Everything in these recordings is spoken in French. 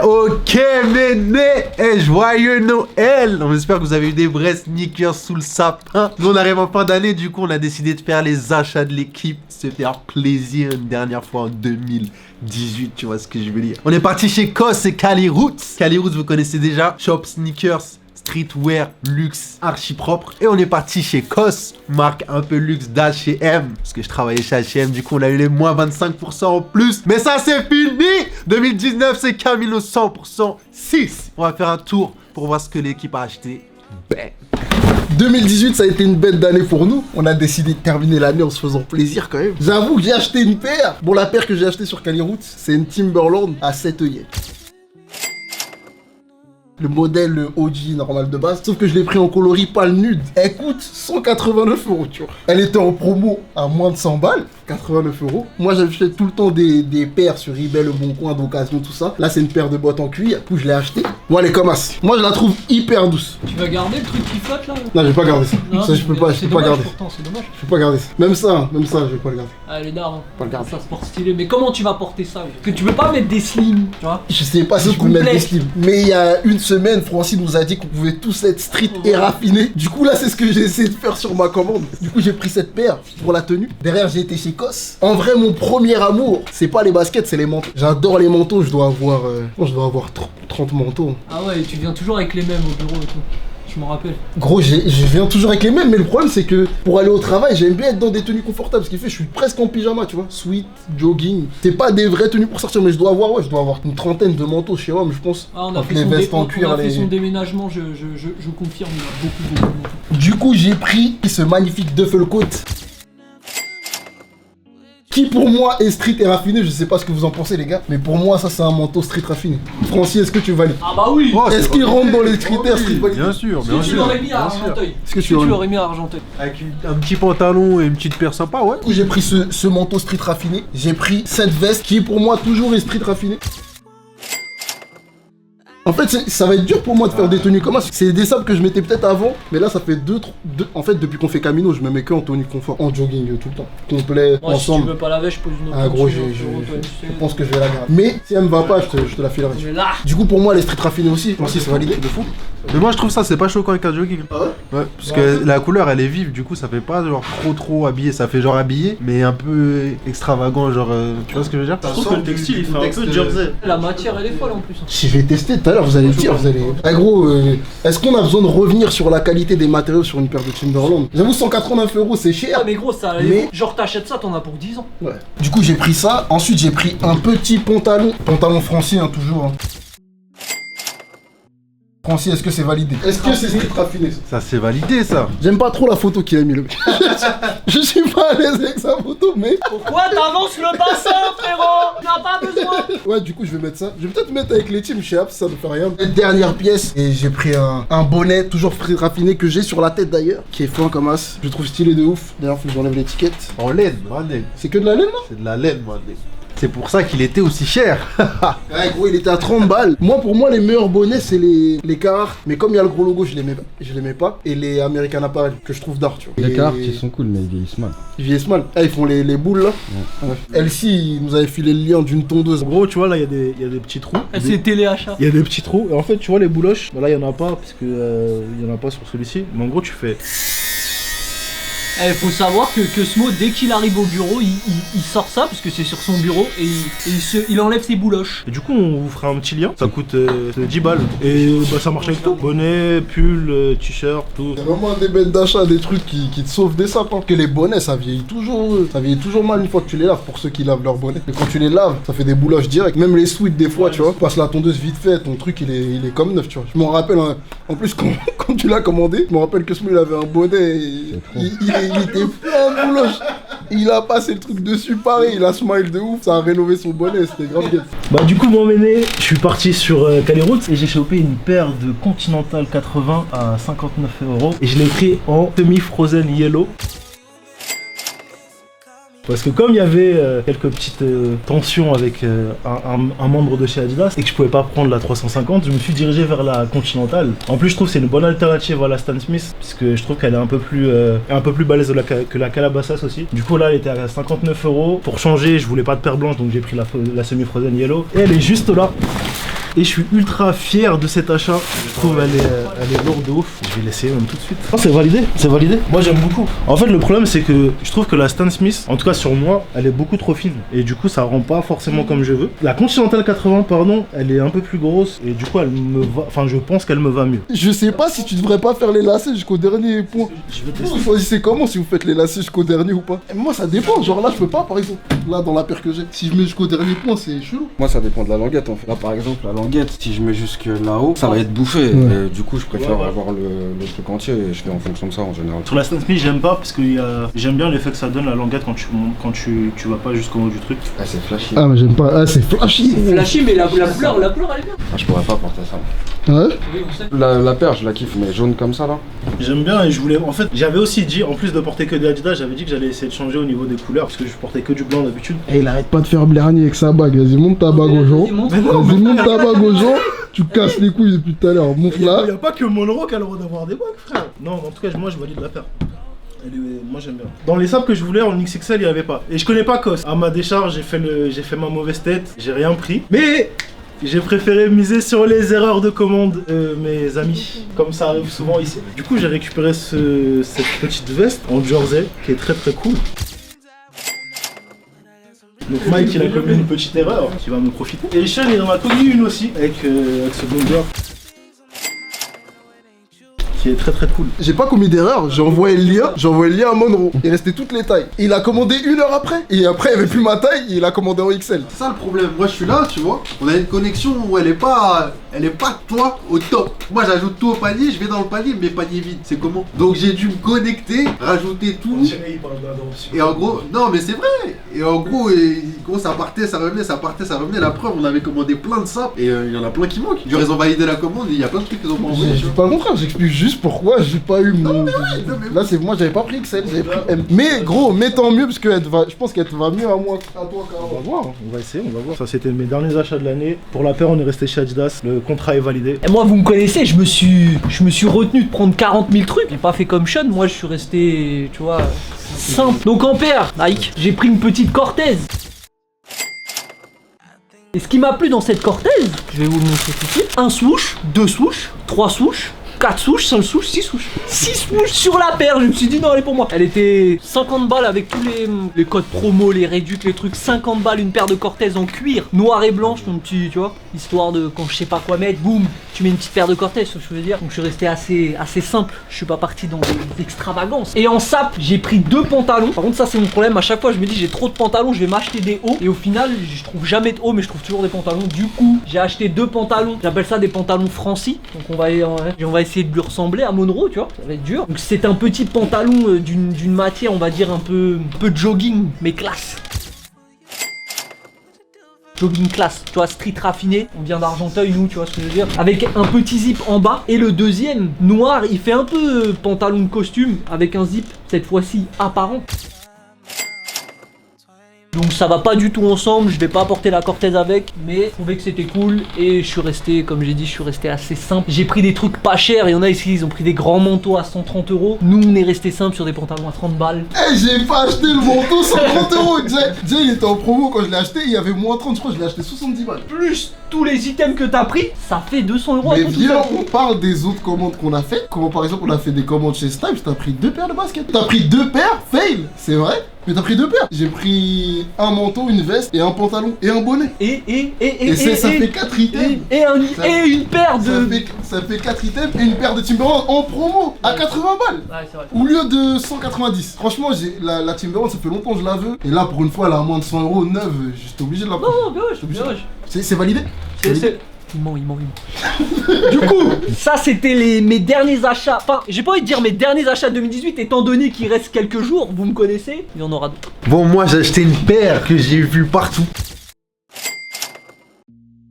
Ok, méné et joyeux Noël. On espère que vous avez eu des vrais sneakers sous le sapin. Nous, on arrive en fin d'année, du coup, on a décidé de faire les achats de l'équipe, se faire plaisir une dernière fois en 2018, tu vois ce que je veux dire. On est parti chez COS et Cali Roots. Cali Roots, vous connaissez déjà. Shop sneakers, streetwear, luxe, archi propre. Et on est parti chez COS, marque un peu luxe d'H&M. Parce que je travaillais chez H&M, du coup on a eu les moins 25% en plus. Mais ça c'est fini. 2019 c'est Camino 100% 6. On va faire un tour pour voir ce que l'équipe a acheté. Bang. 2018, ça a été une belle d'année pour nous. On a décidé de terminer l'année en se faisant plaisir quand même. J'avoue que j'ai acheté une paire. Bon, la paire que j'ai achetée sur Cali Roots, c'est une Timberland à 7 œillets. Le modèle le OG normal de base, sauf que je l'ai pris en coloris pâle nude. Elle coûte 189 €, tu vois. Elle était en promo à moins de 100 balles, 89 €. Moi, j'achetais tout le temps des paires sur eBay, Le Bon Coin, d'occasion, tout ça. Là, c'est une paire de bottes en cuir. Du coup, je l'ai achetée. Moi, elle est comme as. Moi, je la trouve hyper douce. Tu vas garder le truc qui flotte là? Non, je vais pas garder ça. Non, Ça, je peux pas garder. Pourtant, c'est dommage. Je peux pas garder ça. Même ça, je vais pas le garder. Ah, les dards, hein. Pas le garder. Ça se porte stylé. Mais comment tu vas porter ça? Parce que tu peux pas mettre des slims, tu vois? Je sais pas si je peux mettre des slims. Mais il y a une semaine, Francine nous a dit qu'on pouvait tous être street et raffinés. Du coup, là, c'est ce que j'ai essayé de faire sur ma commande. Du coup, j'ai pris cette paire pour la tenue. Derrière, j'ai été chez COS. En vrai, mon premier amour, c'est pas les baskets, c'est les manteaux. J'adore les manteaux. Je dois avoir 30 manteaux. Ah ouais, et tu viens toujours avec les mêmes au bureau et tout. Je m'en rappelle. Gros, je viens toujours avec les mêmes, mais le problème c'est que pour aller au travail, j'aime bien être dans des tenues confortables. Ce qui fait que je suis presque en pyjama, tu vois. Sweat, jogging. C'est pas des vraies tenues pour sortir, mais je dois avoir une trentaine de manteaux chez Homme, je pense. Ah, on a Entre fait les son vestes en cuir, on a fait son déménagement, je confirme, il a beaucoup de manteaux. Du coup, j'ai pris ce magnifique duffel coat. Qui pour moi est street et raffiné, je sais pas ce que vous en pensez les gars, mais pour moi ça c'est un manteau street raffiné. Francis, est-ce que tu valides? Ah bah oui. Oh, est-ce qu'il rentre dans les critères street valide? Bien sûr, Si bien tu sûr. l'aurais mis à Argenteuil. Est-ce que tu l'aurais mis à Argenteuil? Avec un petit pantalon et une petite paire sympa, ouais. Du coup, j'ai pris ce manteau street raffiné, j'ai pris cette veste qui pour moi toujours est street raffiné. En fait, ça va être dur pour moi de faire des tenues comme ça. C'est des sables que je mettais peut-être avant, mais là, ça fait deux. En fait, depuis qu'on fait Camino, je me mets que en tenue confort, en jogging tout le temps, complet, Moi, ensemble. si tu veux pas la veste, je pose une autre. Ah gros, je pense que je vais la garder. Mais si elle me va pas, je te la filerai. Mais là. Du coup, pour moi, les street raffinés aussi. Moi aussi, c'est validé de fou. Mais moi je trouve ça c'est pas choquant avec un jogging. Ah ouais? Ouais, parce que la couleur elle est vive, du coup ça fait pas genre trop habillé, ça fait genre habillé, mais un peu extravagant, genre tu vois ce que je veux dire? Je trouve que le textile il fait un peu jersey. La matière elle est folle en plus. Si je vais tester tout à l'heure, vous allez le dire, vous allez. Ah gros, est-ce qu'on a besoin de revenir sur la qualité des matériaux sur une paire de Timberland? J'avoue, 189 € c'est cher. Ah mais gros, ça. Mais- Genre t'achètes ça, t'en as pour 10 ans. Ouais. Du coup, j'ai pris ça. Ensuite, j'ai pris un petit pantalon français, hein, toujours. Hein. Francis, est-ce que c'est validé? Est-ce que c'est street raffiné ça? Ça c'est validé ça. J'aime pas trop la photo qu'il a mis le mec. Je suis pas à l'aise avec sa photo, mais. Pourquoi t'avances le bassin, frérot? T'as pas besoin. Ouais, du coup, je vais mettre ça. Je vais peut-être mettre avec les teams chez Apps, ça ne fait rien. Et dernière pièce, et j'ai pris un bonnet, toujours raffiné, que j'ai sur la tête d'ailleurs, qui est fin comme as. Je le trouve stylé de ouf. D'ailleurs, faut que j'enlève l'étiquette. En laine, mandé. C'est que de la laine, là? C'est de la laine, mandé. C'est pour ça qu'il était aussi cher. Ouais, gros, il était à 30 balles. Moi, pour moi, les meilleurs bonnets, c'est les Carhartt. Mais comme il y a le gros logo, je les mets pas. Et les American Apparel, que je trouve d'art, tu vois. Les Carhartt, ils sont cool, mais ils vieillissent mal. Ils vieillissent mal. Ah, ils font les boules, là. Ouais. Elsie, il nous avait filé le lien d'une tondeuse. En gros, tu vois, là, il y a des petits trous. C'est téléachat. Il y a des petits trous. Et en fait, tu vois, les bouloches, bah là, il y en a pas, parce que il y en a pas sur celui-ci. Mais en gros, tu fais. Il faut savoir que Smo, dès qu'il arrive au bureau, il sort ça, parce que c'est sur son bureau, et il enlève ses bouloches. Et du coup, on vous fera un petit lien. Ça coûte 10 balles. Et bah, ça marche avec tout. Bonnet, pull, t-shirt, tout. C'est vraiment des bêtes d'achat, des trucs qui te sauvent des sapes. Hein. Que les bonnets, ça vieillit toujours mal une fois que tu les laves, pour ceux qui lavent leurs bonnets. Et quand tu les laves, ça fait des bouloches directes. Même les sweats, des fois, tu vois, passe la tondeuse vite fait, ton truc il est comme neuf, tu vois. Je m'en rappelle, hein, en plus, quand tu l'as commandé, je me rappelle que Smo il avait un bonnet, il était plein de bouloches. Il a passé le truc dessus pareil, il a smile de ouf, ça a rénové son bonnet, c'était grave guette. Bah du coup, mon méné, je suis parti sur Cali Roots et j'ai chopé une paire de Continental 80 à 59 €. Et je l'ai pris en semi-frozen yellow. Parce que comme il y avait quelques petites tensions avec un membre de chez Adidas et que je pouvais pas prendre la 350, je me suis dirigé vers la Continental. En plus, je trouve que c'est une bonne alternative à la Stan Smith, puisque je trouve qu'elle est un peu plus balèze que la Calabasas aussi. Du coup là, elle était à 59 €. Pour changer, je voulais pas de paire blanche, donc j'ai pris la semi-frozen yellow. Et elle est juste là. Et je suis ultra fier de cet achat. Je trouve elle est lourde de ouf. Je vais l'essayer même tout de suite. Oh, c'est validé, c'est validé. Moi j'aime beaucoup. En fait le problème c'est que je trouve que la Stan Smith, en tout cas sur moi, elle est beaucoup trop fine. Et du coup ça rend pas forcément comme je veux. La Continental 80 pardon, elle est un peu plus grosse. Et du coup elle me va. Enfin je pense qu'elle me va mieux. Je sais pas si tu devrais pas faire les lacets jusqu'au dernier point. Je vais tester. Vous choisissez comment, si vous faites les lacets jusqu'au dernier ou pas? Moi ça dépend, genre là je peux pas par exemple. Là dans la paire que j'ai, si je mets jusqu'au dernier point c'est chelou. Moi, ça dépend de la languette en fait. Là, par exemple, la languette, si je mets jusque là-haut, ça va être bouffé. Ouais. Et du coup, je préfère avoir le truc entier et je fais en fonction de ça en général. Sur la Stan Smith j'aime pas parce que j'aime bien l'effet que ça donne la languette quand tu vas pas jusqu'au haut du truc. Ah, c'est flashy. Ah mais j'aime pas, ah c'est flashy. Flashy, mais la couleur elle est bien. Ah, je pourrais pas porter ça. Ouais. Oui, on sait. La paire, je la kiffe, mais jaune comme ça là. J'aime bien et je voulais. En fait, j'avais aussi dit, en plus de porter que des Adidas, j'avais dit que j'allais essayer de changer au niveau des couleurs parce que je portais que du blanc d'habitude. Et il arrête pas de faire Blerny avec sa bague, vas-y monte ta bague aux gens. Vas-y, montre. Vas-y monte ta bague aux gens, tu casses les couilles depuis tout à l'heure, monte Il là. y a pas que Monroe qui a le droit d'avoir des bagues, frère. Non, en tout cas, moi je valide la paire. Moi j'aime bien. Dans les sapes que je voulais en XXL, il n'y avait pas. Et je connais pas COS. À ma décharge, j'ai fait ma mauvaise tête, j'ai rien pris. Mais j'ai préféré miser sur les erreurs de commande de mes amis, comme ça arrive souvent ici. Du coup, j'ai récupéré cette petite veste en jersey qui est très très cool. Donc Mike il a commis une petite erreur qui va me profiter. Et Sean il en a commis une aussi avec ce bomber qui est très très cool. J'ai pas commis d'erreur, j'ai envoyé le lien à Monroe. Il restait toutes les tailles. Il a commandé 1 heure après. Et après, il avait plus ma taille, il a commandé en XL. C'est ça le problème. Moi je suis là, tu vois. On a une connexion où elle est pas toi au top. Moi j'ajoute tout au panier, je vais dans le panier, mais panier vide. C'est comment? Donc j'ai dû me connecter, rajouter tout. Et en gros, non mais c'est vrai. Et en gros, ça partait, ça revenait, ça partait, ça revenait. La preuve, on avait commandé plein de sapes et il y en a plein qui manquent. Genre ils ont validé la commande et il y a plein de trucs qu'ils ont pas envoyé. Je dis pas le contraire, j'explique juste pourquoi j'ai pas eu mon. Là, c'est moi, j'avais pas pris XL, j'avais pris M. Mais gros, mais tant mieux parce que je pense qu'elle te va mieux à moi qu'à toi qu'à On moi. va voir, on va essayer, on va voir. Ça c'était mes derniers achats de l'année. Pour la paire on est resté chez Adidas, le contrat est validé. Et moi, vous me connaissez, je me suis retenu de prendre 40 000 trucs. J'ai pas fait comme Sean, moi je suis resté, tu vois, simple. Donc en paire, Nike, j'ai pris une petite Cortez. Et ce qui m'a plu dans cette Cortez, je vais vous le montrer tout de suite. 1 swoosh, 2 swoosh, 3 swoosh, 4 souches, 5 souches, 6 souches. 6 souches sur la paire, je me suis dit non, elle est pour moi. Elle était 50 balles avec tous les codes promo, les réducs, les trucs. 50 balles, une paire de Cortez en cuir, noir et blanche, mon petit, tu vois. Histoire de, quand je sais pas quoi mettre, boum, tu mets une petite paire de Cortez, ce que je veux dire. Donc je suis resté assez simple, je suis pas parti dans des extravagances. Et en sap, j'ai pris 2 pantalons. Par contre, ça c'est mon problème, à chaque fois je me dis j'ai trop de pantalons, je vais m'acheter des hauts. Et au final, je trouve jamais de hauts, mais je trouve toujours des pantalons. Du coup, j'ai acheté 2 pantalons, j'appelle ça des pantalons Francis. Donc on va essayer de lui ressembler à Monroe, tu vois, ça va être dur. Donc c'est un petit pantalon d'une matière, on va dire un peu jogging, mais classe. Jogging classe, tu vois, street raffiné, on vient d'Argenteuil nous, tu vois ce que je veux dire. Avec un petit zip en bas, et le deuxième, noir, il fait un peu pantalon de costume, avec un zip, cette fois-ci apparent. Donc ça va pas du tout ensemble, je vais pas porter la Cortez avec, mais je trouvais que c'était cool et je suis resté, comme j'ai dit, je suis resté assez simple. J'ai pris des trucs pas chers, il y en a ici, ils ont pris des grands manteaux à 130 €. Nous on est resté simple sur des pantalons à 30 balles. Eh, j'ai pas acheté le manteau 130 €. Jay, il était en promo quand je l'ai acheté, il y avait moins 30, je crois, je l'ai acheté 70 balles. Plus tous les items que t'as pris, ça fait 200 € à Mais toi tout viens, seul. on parle des autres commandes qu'on a faites. Comment par exemple on a fait des commandes chez Snipes, t'as pris 2 paires de baskets. T'as pris 2 paires, fail, c'est vrai. Mais t'as pris 2 paires. J'ai pris un manteau, une veste et un pantalon et un bonnet. Et Ça fait 4 items. Et une paire de... Ça fait 4 items et une paire de Timberland en promo à 80 balles. Ouais, c'est vrai. Au lieu de 190. Franchement, la Timberland, ça fait longtemps que je la veux. Et là, pour une fois, elle a à moins de 100 € neuve. J'étais obligé de la prendre. Non, bien ouais. C'est validé. Il ment. Du coup, ça c'était mes derniers achats. Enfin, j'ai pas envie de dire mes derniers achats de 2018, étant donné qu'il reste quelques jours, vous me connaissez, il y en aura d'autres. Bon, moi j'ai acheté une paire que j'ai vue partout.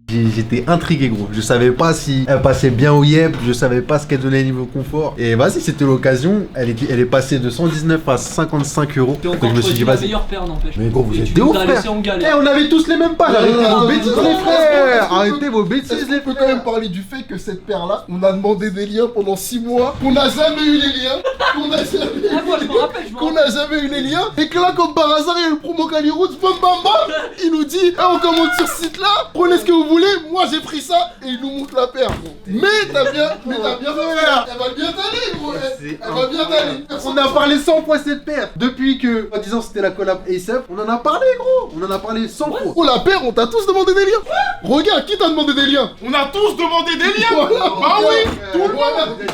J'étais intrigué gros, je savais pas si elle passait bien au Yep, je savais pas ce qu'elle donnait niveau confort. Et vas-y, c'était l'occasion, elle est passée de 119 à 55 €. Donc je me suis dit vas-y. meilleure paire n'empêche. Mais gros, vous êtes tu des nous ouf as frère. laissé en galère. Eh, on avait tous les mêmes pages, arrêtez vos bêtises les frères. Arrêtez vos bêtises Est-ce les qu'on peut quand même frères. parler du fait que cette paire-là, on a demandé des liens pendant 6 mois, qu'on n'a jamais eu les liens, qu'on n'a jamais Ah, moi je me rappelle, qu'on n'a jamais eu les liens, et que là, comme par hasard, il y a le promo Cali Roots, bam bam bam, il nous dit, ah, on commande sur ce site-là, prenez ce que vous voulez. roulé, moi j'ai pris ça et il nous montre la paire, gros. Mais t'as bien fait. Elle va bien t'aller, gros. Elle va bien t'aller. On a parlé 100 fois cette paire. Depuis que, en disant c'était la collab ASAP, on en a parlé, gros. On en a parlé 100 fois. Oh, la paire, on t'a tous demandé des liens. Regarde, qui t'a demandé des liens? On a tous demandé des liens. Voilà, Bah oui. tout le monde.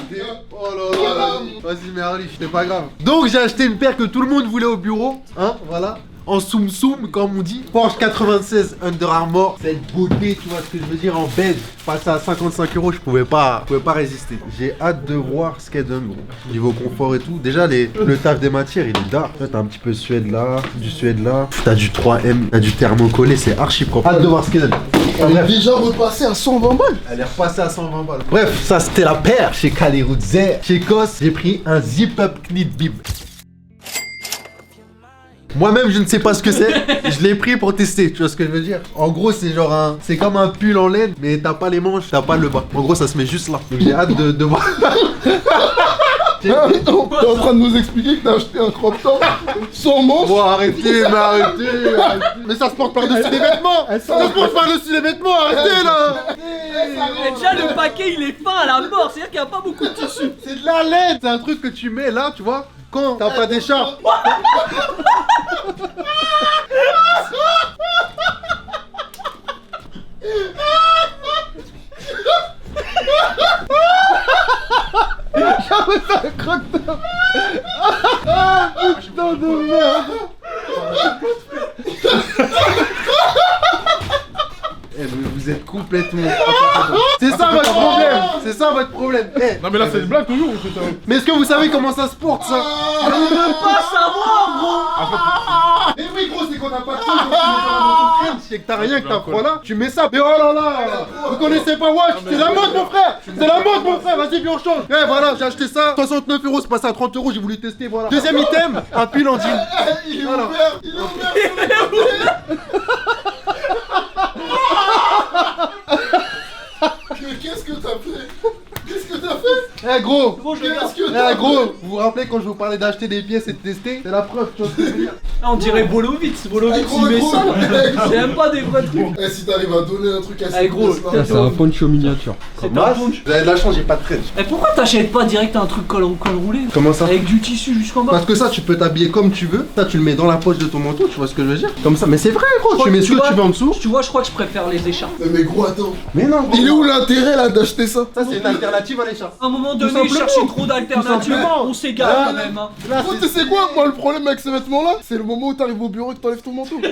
Oh là là. Vas-y, mais Arlie, c'est pas grave. Donc j'ai acheté une paire que tout le monde voulait au bureau. Hein, voilà. En soum soum, comme on dit. Porsche 96 Under Armour. Cette beauté, tu vois ce que je veux dire, en beige. Passé à 55 €, je pouvais pas résister. J'ai hâte de voir ce qu'elle donne, gros. Niveau confort et tout. Déjà, le taf des matières, il est d'art. T'as un petit peu suède là, du suède là. T'as du 3M, t'as du thermocollé, c'est archi propre. Hâte de voir ce qu'elle donne. Elle est déjà repassée à 120 balles. Elle est repassée à 120 balles. Bref, ça c'était la paire chez Kali Rudzer. Chez Kos, j'ai pris un zip-up knit bib. Moi-même, je ne sais pas ce que c'est. Je l'ai pris pour tester, tu vois ce que je veux dire. En gros, c'est genre un... C'est comme un pull en laine, mais t'as pas les manches, t'as pas le bas. En gros, ça se met juste là. Donc j'ai hâte de voir. T'es en train de nous expliquer que t'as acheté un crop top sans manche. Bon, arrêtez. Mais ça se porte par-dessus les vêtements. Ça se porte par-dessus les vêtements, arrêtez là. Et déjà, le paquet il est fin à la mort, c'est-à-dire qu'il n'y a pas beaucoup de tissu. C'est de la laine. C'est un truc que tu mets là, tu vois. Quand t'as pas d'écharpe. J'avais fait un croque-top. Putain de merde. Eh, mais vous êtes complètement... C'est ça votre problème. C'est ça votre problème. Eh, Non mais là c'est une blague toujours. mais est-ce que vous savez comment ça se porte ça? Je veux même pas savoir, gros. Mais oui gros, c'est qu'on n'a pas de temps, donc tu mets ça dans ton crâne, c'est que t'as rien, que t'as froid là, tu mets ça, mais oh là là, vous connaissez pas Wash, c'est la mode mon frère, c'est la mode mon frère, vas-y viens on change. Eh voilà, j'ai acheté ça, 69 €, c'est passé à 30 €, j'ai voulu tester, voilà. Deuxième item, un pull en jean. Il est Voilà. ouvert. Il est ouvert. Mais qu'est-ce que t'as fait? Qu'est-ce que t'as fait? Eh gros, Bon, je regarde. Qu'est-ce que t'as eh gros, vous vous rappelez quand je vous parlais d'acheter des pièces et de tester? C'est la preuve, tu vois ce que je veux dire. Ah, on dirait Bolovitz, Eh, gros, il met gros, ça. eh, C'est même pas des vrais trucs. Eh, si t'arrives à donner un truc à Eh, gros, pièces-là, C'est un poncho miniature. C'est un Mas, punch. vous avez de la chance, j'ai pas de trench. Et pourquoi t'achètes pas direct un truc col roulé? Comment ça? Avec du tissu jusqu'en bas. Parce que ça, tu peux t'habiller comme tu veux. Ça, tu le mets dans la poche de ton manteau, tu vois ce que je veux dire? Comme ça, mais c'est vrai, gros. crois Tu mets que ce que vois- tu veux en dessous. Tu vois, je crois que je préfère les écharpes. Mais gros, attends. Mais non, gros. Il est où l'intérêt là d'acheter ça? Ça, c'est une alternative à l'écharpe. À un moment donné, simplement. chercher trop d'alternatives, simplement. on s'égare quand même. Hein. Là, Gros, tu sais quoi? Moi, le problème avec ces vêtements-là, c'est le moment où t'arrives au bureau et que t'enlèves ton manteau. Gros,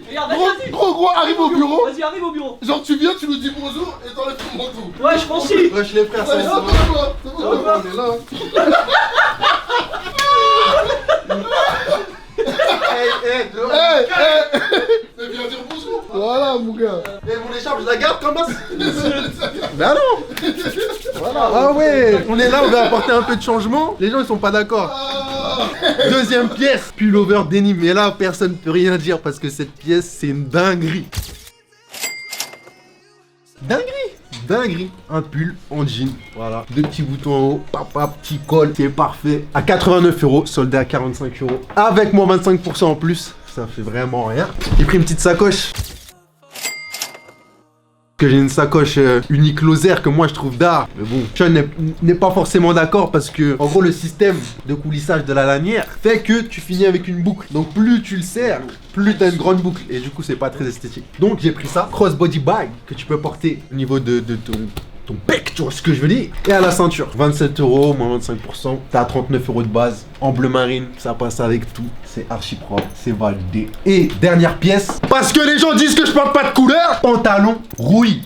Regarde, vas-y. gros, arrive au bureau. Vas-y, arrive au bureau. Genre, tu viens, tu nous dis bonjour et t'enlèves ton manteau. Ouais, je pense si. Wesh les frères, ça Ouais, va. ça va, quoi. Ça va, quoi. On est là. Hey, Mais viens dire bonjour. Voilà, mon gars. mon écharpe, je la garde comme ça. Bah non. Voilà. Ah ouais, on est là, on va apporter un peu de changement. Les gens ils sont pas d'accord. Deuxième pièce, pullover denim. Mais là, personne peut rien dire parce que cette pièce, c'est une dinguerie. Dinguerie. Un pull en jean. Voilà. Deux petits boutons en haut. Papa, petit col. C'est parfait. À 89 €, soldé à 45 €. Avec moins 25% en plus. Ça fait vraiment rien. J'ai pris une petite sacoche. Que j'ai une sacoche unique Lozère que moi je trouve d'art. Mais bon, Sean n'est pas forcément d'accord parce que en gros le système de coulissage de la lanière fait que tu finis avec une boucle. Donc plus tu le serres, plus t'as une grande boucle et du coup c'est pas très esthétique. Donc j'ai pris ça, crossbody bag que tu peux porter au niveau de ton bec, tu vois ce que je veux dire. Et à la ceinture, 27 €, moins 25%, t'as 39 € de base, en bleu marine, ça passe avec tout, c'est archi propre, c'est validé. Et dernière pièce, parce que les gens disent que je porte pas de couleur, pantalon rouille.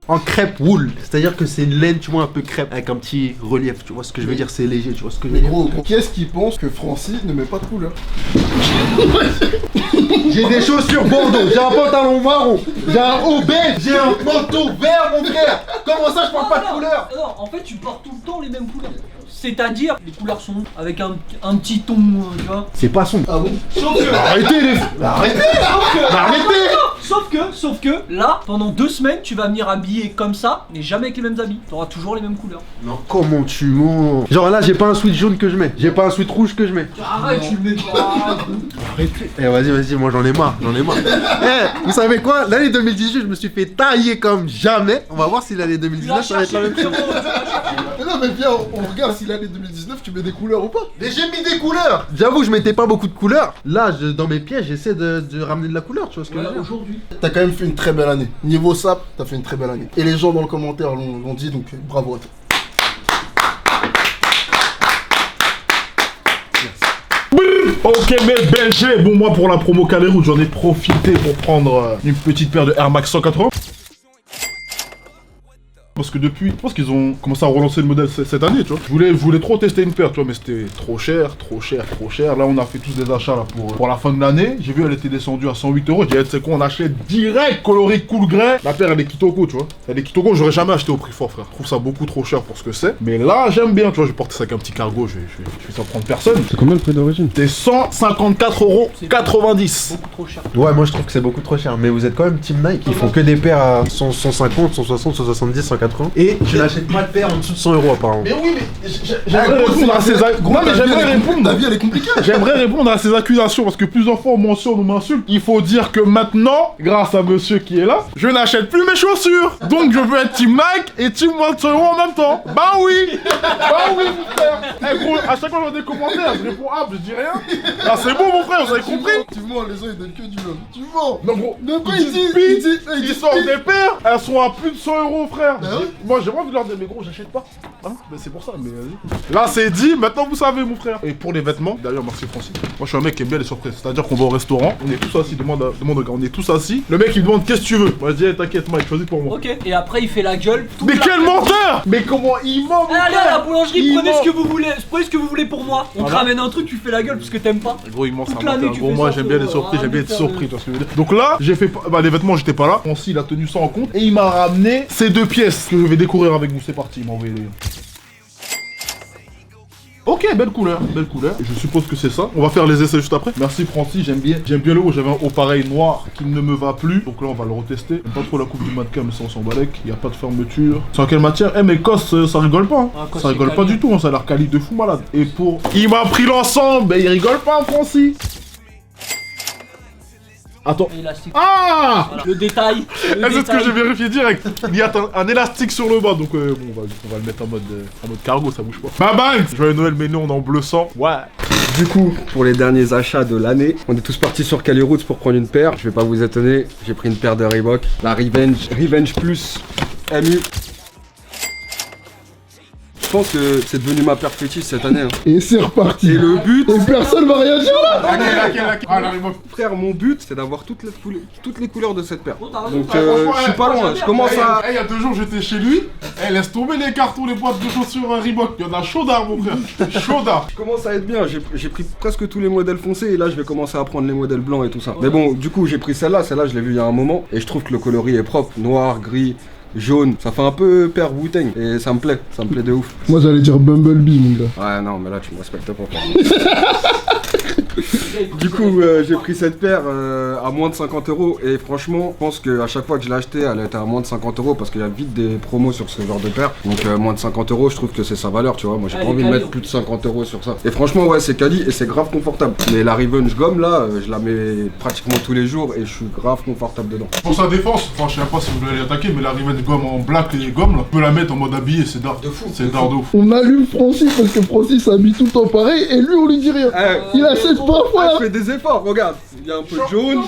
En crêpe wool, c'est-à-dire que c'est une laine, tu vois, un peu crêpe, avec un petit relief, tu vois ce que je veux dire, c'est léger, tu vois ce que je veux Mais dire. gros, qui est-ce qui pense que Francis ne met pas de couleur? J'ai des chaussures bordeaux, j'ai un pantalon marron, j'ai un haut beige, j'ai un manteau vert, mon frère. Comment ça, je porte pas de couleur? Non, en fait, tu portes tout le temps les mêmes couleurs. C'est-à-dire, les couleurs sont avec un petit ton, tu vois. C'est pas sombre. Ah bon? Sauf que. Arrêtez les... Sauf que, là, pendant 2 semaines, tu vas venir habillé comme ça, mais jamais avec les mêmes habits. T'auras toujours les mêmes couleurs. Non. Comment tu mens? Genre là, j'ai pas un sweat jaune que je mets. J'ai pas un sweat rouge que je mets. Arrête, tu le mets pas. Arrêtez. Eh, vas-y, moi j'en ai marre. Eh, vous savez quoi? L'année 2018, je me suis fait tailler comme jamais. On va voir si l'année 2019, ça va être la même chose. Mais non, mais viens, on regarde si l'année 2019 tu mets des couleurs ou pas. Mais j'ai mis des couleurs. J'avoue, je mettais pas beaucoup de couleurs. Là, dans mes pièces, j'essaie de ramener de la couleur, tu vois ce que je veux dire? Aujourd'hui. T'as quand même fait une très belle année. Niveau sap, t'as fait une très belle année. Et les gens dans le commentaire l'ont dit, donc bravo à toi. Ok mes BG, bon moi pour la promo Caléroute j'en ai profité pour prendre une petite paire de Air Max 180. Parce que depuis, je pense qu'ils ont commencé à relancer le modèle cette année, tu vois. Je voulais trop tester une paire, tu vois, mais c'était trop cher. Là, on a fait tous des achats là pour la fin de l'année. J'ai vu, elle était descendue à 108 €. J'ai dit, c'est quoi, on achète direct, coloris cool grey. La paire, elle est Kitoko, tu vois. Elle est Kitoko, j'aurais jamais acheté au prix fort, frère. Je trouve ça beaucoup trop cher pour ce que c'est. Mais là, j'aime bien, tu vois, je vais porter ça avec un petit cargo, je vais s'en prendre personne. C'est combien le prix d'origine? C'était 154,90 €. Beaucoup trop cher. Ouais, moi je trouve que c'est beaucoup trop cher. Mais vous êtes quand même Team Nike. Ils font que des paires à 150, 160, 170, 180. Et tu n'achètes pas de paire en dessous de 100 € apparemment. Mais oui, mais j'aimerais répondre à ces Ta vie elle est compliquée. J'aimerais répondre à ces accusations parce que plusieurs fois on mentionne ou m'insulte. Il faut dire que maintenant, grâce à monsieur qui est là, je n'achète plus mes chaussures. Donc je veux être Team Nike et Team 100 € en même temps. Bah oui, mon frère. Eh gros, à chaque fois que je vois des commentaires, je réponds ah, je dis rien. Ah c'est bon mon frère, vous avez compris? Tu mens, les gens ils donnent que du love. Tu mens. Non gros, Mais quoi ils disent ils sortent des paires, elles sont à plus de 100 € frère. Bah oui. Moi j'ai envie de leur dire mais gros j'achète pas. Hein? Mais c'est pour ça, mais vas-y. Là c'est dit, maintenant vous savez mon frère. Et pour les vêtements, d'ailleurs merci Francis. Moi je suis un mec qui aime bien les surprises. C'est-à-dire qu'on va au restaurant, on est tous assis, demande au gars, on est tous assis. Le mec il demande qu'est-ce que tu veux? Moi je dis hey, t'inquiète Mike, choisis pour moi. Ok, et après il fait la gueule. Mais quel menteur! Mais comment il ment mon Allez à la frère? boulangerie, Il prenez ment. ce que vous voulez, pour moi. On te Voilà. ramène un truc, tu fais la gueule parce que t'aimes pas. Gros il ment, c'est un Toute l'année, menteur. tu Gros fais moi ça, j'aime bien les faut surprises, j'aime bien être arrêter surpris, tu vois ce que je veux dire. Donc là, j'ai fait bah les vêtements j'étais pas là. Francis il a tenu ça en compte et il m'a ramené ces 2 pièces que je vais découvrir avec vous. C'est parti, il m'a envoyé les... Ok, belle couleur. Je suppose que c'est ça. On va faire les essais juste après. Merci Francis, j'aime bien le haut. J'avais un haut pareil noir qui ne me va plus. Donc là, on va le retester. J'aime pas trop la coupe du mannequin, mais ça, on s'en balèque. Il n'y a pas de fermeture. C'est en quelle matière? Eh, mais Cos, ça rigole pas. Hein. Ah, Cos, Ça rigole c'est pas quali. du tout. Hein. Ça a l'air quali de fou malade. Et pour. Il m'a pris l'ensemble. Mais il rigole pas, Francis. Attends. Élastique. Ah! Voilà. Le détail. Eh, c'est ce que j'ai vérifié direct. Il y a un élastique sur le bas, donc bon, on va le mettre en mode cargo, ça bouge pas. Bye bye! Joyeux Noël, mais nous on est en bleu sang. Ouais. Du coup, pour les derniers achats de l'année, on est tous partis sur Caléroute pour prendre une paire. Je vais pas vous étonner, j'ai pris une paire de Reebok, la Revenge Plus MU. Je pense que c'est devenu ma paire fétiche cette année. Hein. Et c'est reparti. Et le but, Et personne va réagir là. Ah, la Reebok. frère, mon but, c'est d'avoir toutes les couleurs de cette paire. Oh, t'as raison. Donc franchement, je suis pas loin, je commence à... Il y a 2 jours, j'étais chez lui. Eh, laisse tomber les cartons, les boîtes de chaussures Reebok. Il y en a chaudard, mon frère. Chaudard. Je commence à être bien, j'ai pris presque tous les modèles foncés et là je vais commencer à prendre les modèles blancs et tout ça. Mais bon, du coup j'ai pris celle-là je l'ai vue il y a un moment et je trouve que le coloris est propre, noir, gris, jaune, ça fait un peu paire Wu-Tang et ça me plaît de ouf. Moi j'allais dire Bumblebee mon gars. Ouais non mais là tu me respectes pas. Du coup j'ai pris cette paire à moins de 50 € et franchement je pense qu'à chaque fois que je l'ai achetée elle était à moins de 50 € parce qu'il y a vite des promos sur ce genre de paire. Donc moins de 50 € je trouve que c'est sa valeur tu vois, moi j'ai pas Elle est envie de quali, mettre plus de 50 € sur ça. Et franchement ouais c'est quali et c'est grave confortable. Mais la Revenge Gomme là je la mets pratiquement tous les jours et je suis grave confortable dedans. Pour sa défense, enfin je sais pas si vous voulez l'attaquer, mais la Revenge Gomme en black et gomme là, tu peux la mettre en mode habillé, c'est d'art. De fou. C'est d'art de ouf. On allume Francis parce que Francis s'habille tout le temps pareil et lui on lui dit rien. Il achète parfois. Je fais des efforts, regarde, il y a un peu de jaune,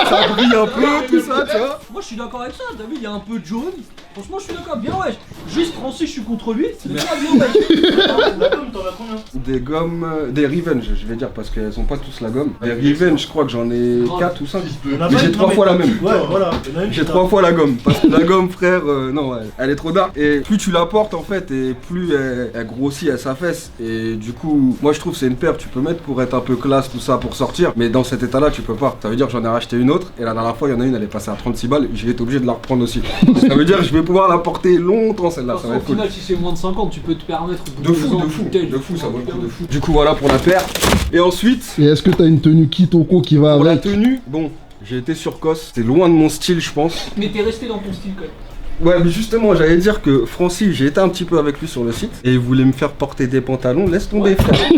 ça brille un peu, tout ça, tu vois. Moi je suis d'accord avec ça, t'as vu, il y a un peu de jaune. Franchement je suis d'accord, bien wesh. Juste Francis je suis contre lui, mais bien wesh. La gomme, t'en as combien? Des gommes, des Revenge, je vais dire, parce qu'elles sont pas tous la gomme. Des Revenge, je crois que j'en ai 4 ou 5. Mais j'ai 3 fois la même. Ouais, voilà. Il y en a une J'ai qui 3 fois la gomme, parce que la gomme, frère, non, ouais, elle est trop dark. Et plus tu la portes, en fait, et plus elle grossit, elle s'affaisse. Et du coup, moi je trouve que c'est une paire, tu peux mettre pour être un peu classe, tout ça. ça pour sortir, mais dans cet état-là, tu peux pas. Ça veut dire que j'en ai racheté une autre, et la dernière fois, il y en a une, elle est passée à 36 balles, j'ai été obligé de la reprendre aussi. Ça veut dire que je vais pouvoir la porter longtemps celle-là, ça va Au être cool. final, si c'est moins de 50, tu peux te permettre De fou, ça vaut le coup de fou. Du coup, voilà pour la paire. Et ensuite, Et est-ce que t'as une tenue kit au co qui va pour la avec? tenue, bon, j'ai été sur Cos, c'était loin de mon style, je pense. Mais t'es resté dans ton style quand même. Ouais, mais justement, j'allais dire que Francis, j'ai été un petit peu avec lui sur le site et il voulait me faire porter des pantalons. Laisse tomber, frère.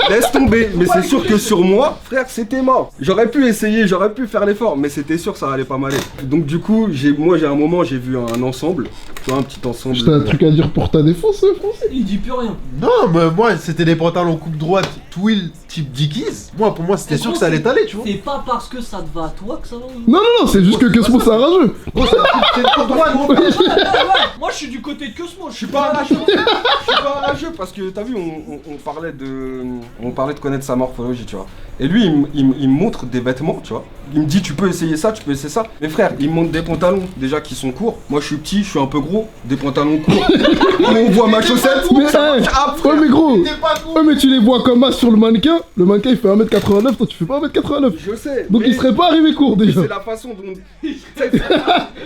Laisse tomber. Mais c'est sûr que sur moi, frère, c'était mort. J'aurais pu essayer, j'aurais pu faire l'effort, mais c'était sûr que ça allait pas m'aller. Donc du coup, moi, j'ai un moment, j'ai vu un ensemble, tu vois, un petit ensemble. T'as un truc à dire pour ta défense, Français? Il dit plus rien. Non, mais moi, c'était des pantalons coupe droite, twill, type Dickies. Moi, pour moi, c'était sûr que ça allait t'aller, tu vois. C'est pas parce que ça te va à toi que ça va. Non, c'est juste que Cosmo c'est un rageux. Oh, c'est une coupe droite. Moi je suis du côté de Cosmo, Je suis pas un rageux. Je suis pas un rageux parce que t'as vu, on parlait de connaître sa morphologie, tu vois. Et lui, il me montre des vêtements, tu vois. Il me dit, tu peux essayer ça, tu peux essayer ça. Mais frère, il me montre des pantalons déjà qui sont courts. Moi, je suis petit, je suis un peu gros. Des pantalons courts. On voit ma chaussette. Mais, Ça hey, marche. Ah, ouais, frère. mais gros, ouais, mais tu les vois comme as sur le mannequin. Le mannequin il fait 1m89, toi tu fais pas 1m89. Je sais. Donc mais il serait pas arrivé court déjà. c'est la façon dont.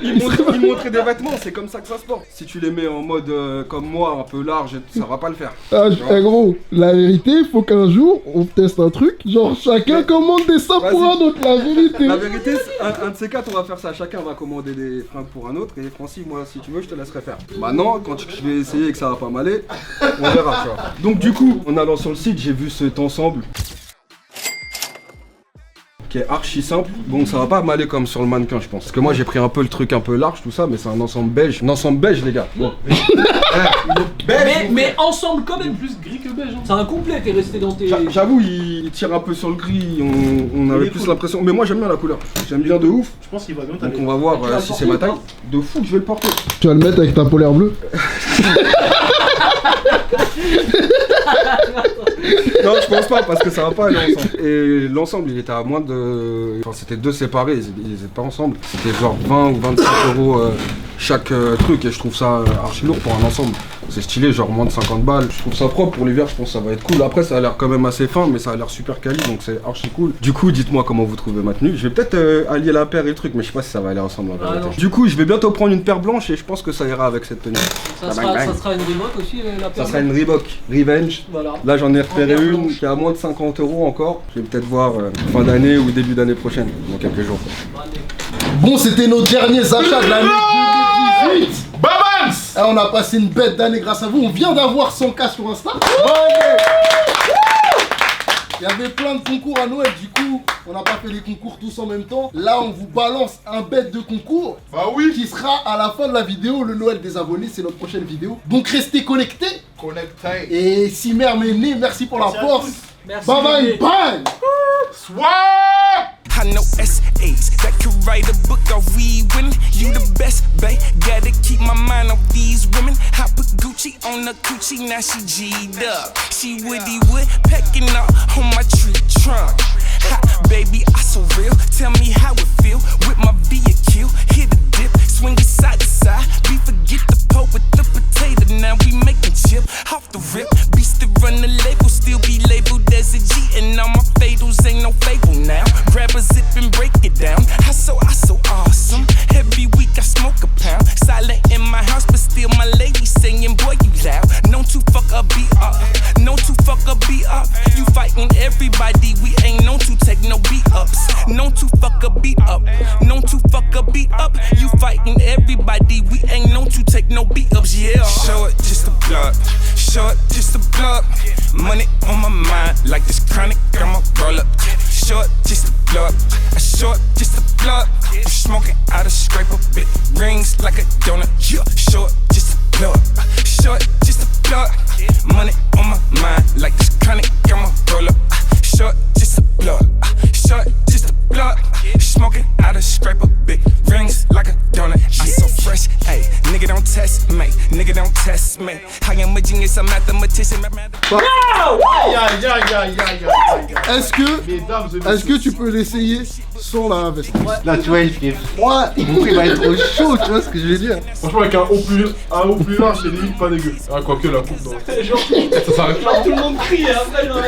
Il montrait des vêtements, c'est comme ça que ça se porte. Si tu les mets en mode comme moi, un peu large, ça va pas le faire. Ah, gros, la vérité, faut qu'un jour on teste un truc. Genre chacun commande des sapes pour un autre, la vérité. La vérité, un de ces quatre, on va faire ça. Chacun va commander des fringues pour un autre. Et Francis, moi, si tu veux, je te laisserai faire. Maintenant, quand je vais essayer et que ça va pas m'aller, on verra, tu vois. Donc, du coup, en allant sur le site, j'ai vu cet ensemble qui est archi simple. Bon, ça va pas m'aller comme sur le mannequin, je pense. Parce que moi, j'ai pris un peu le truc un peu large, tout ça, mais c'est un ensemble beige. Un ensemble beige, les gars. Bon. Mais ensemble quand même plus gris que beige. Hein. C'est un complet, t'es resté dans tes. J'avoue, il tire un peu sur le gris. On avait plus cool. l'impression. Mais moi, j'aime bien la couleur. J'aime bien de ouf. Je pense qu'il va bien Donc, t'aller. on va voir Tu vas si le c'est porter ma ou taille. De fou que je vais le porter. Tu vas le mettre avec ta polaire bleue. Non, je pense pas parce que ça va pas aller ensemble. Et l'ensemble, il était à moins de. Enfin, c'était deux séparés, ils étaient pas ensemble. C'était genre 20 ou 25 euros chaque truc et je trouve ça archi lourd pour un ensemble. C'est stylé, genre moins de 50 balles. Je trouve ça propre pour l'hiver, je pense que ça va être cool. Après, ça a l'air quand même assez fin, mais ça a l'air super quali donc c'est archi cool. Du coup, dites-moi comment vous trouvez ma tenue. Je vais peut-être allier la paire et le truc, mais je sais pas si ça va aller ensemble en vérité. non. Du coup, je vais bientôt prendre une paire blanche et je pense que ça ira avec cette tenue. Ça sera une Reebok aussi, la Ça paire. sera une Reebok Revenge. Voilà. Là j'en ai repéré En paire une blanche. qui est à moins de 50 euros encore. Je vais peut-être voir fin d'année ou début d'année prochaine, dans quelques jours. Bon, c'était nos derniers achats de l'année 2018. Babans! Ah, on a passé une bête d'année grâce à vous. On vient d'avoir 100K sur Insta. Il y avait plein de concours à Noël, du coup, on n'a pas fait les concours tous en même temps. Là, on vous balance un bête de concours Bah oui! qui sera à la fin de la vidéo. Le Noël des abonnés, c'est notre prochaine vidéo. Donc restez connectés. Connecté. Et si mère Méné, merci pour la Merci à force. tous. Merci. Bye bye, bébé. bye. Swag! I know S8s that could write a book of we winning. You the best, babe. Gotta keep my mind off these women. I put Gucci on the coochie, now she G'd up. She woody wood pecking up on my tree trunk. Ha, baby, I so real. Tell me how it feel with my vehicle. Hit a dip, swing it side to side. We forget the pot with the potato. Now we making chip off the rip. Beast to run the label, still be labeled as a G. And all my fatals ain't no fable now. Grab a zip and break it down. I so awesome. Every week I smoke a pound. Silent in my house, but still my lady singing, boy, you loud. Known to fuck a beat up. Known to fuck a beat up. You fighting everybody, we ain't known to take no beat ups. Known to fuck a beat up. Known to fuck a beat up. You fighting everybody, we ain't known to take no beat ups, yeah. Short, just a blood. Short, just a blood. Money on my mind, like this chronic, I'ma roll up. Short, just a blood. A short, just a blood. I'm smoking out a scrape a bit. Rings like a donut. Yeah. Short, just a blood. Short, just a blood. Money on my mind, like this chronic, I'ma roll up. Short, just a blood. Short, just a blood. Smoking out a scrape a bit. Rings like a donut. I so fresh, ayy. Nigga don't test me. Nigga don't test me. I am a genius, a mathematician. Est-ce que tu peux l'essayer sans la veste? Là, tu vois, il fait froid. Il va être chaud, tu vois ce que je veux dire? Franchement, avec un haut plus large, c'est limite pas dégueu. Ah, quoique la coupe, non. Genre, Ça s'arrête là. tout le monde crie et après, genre,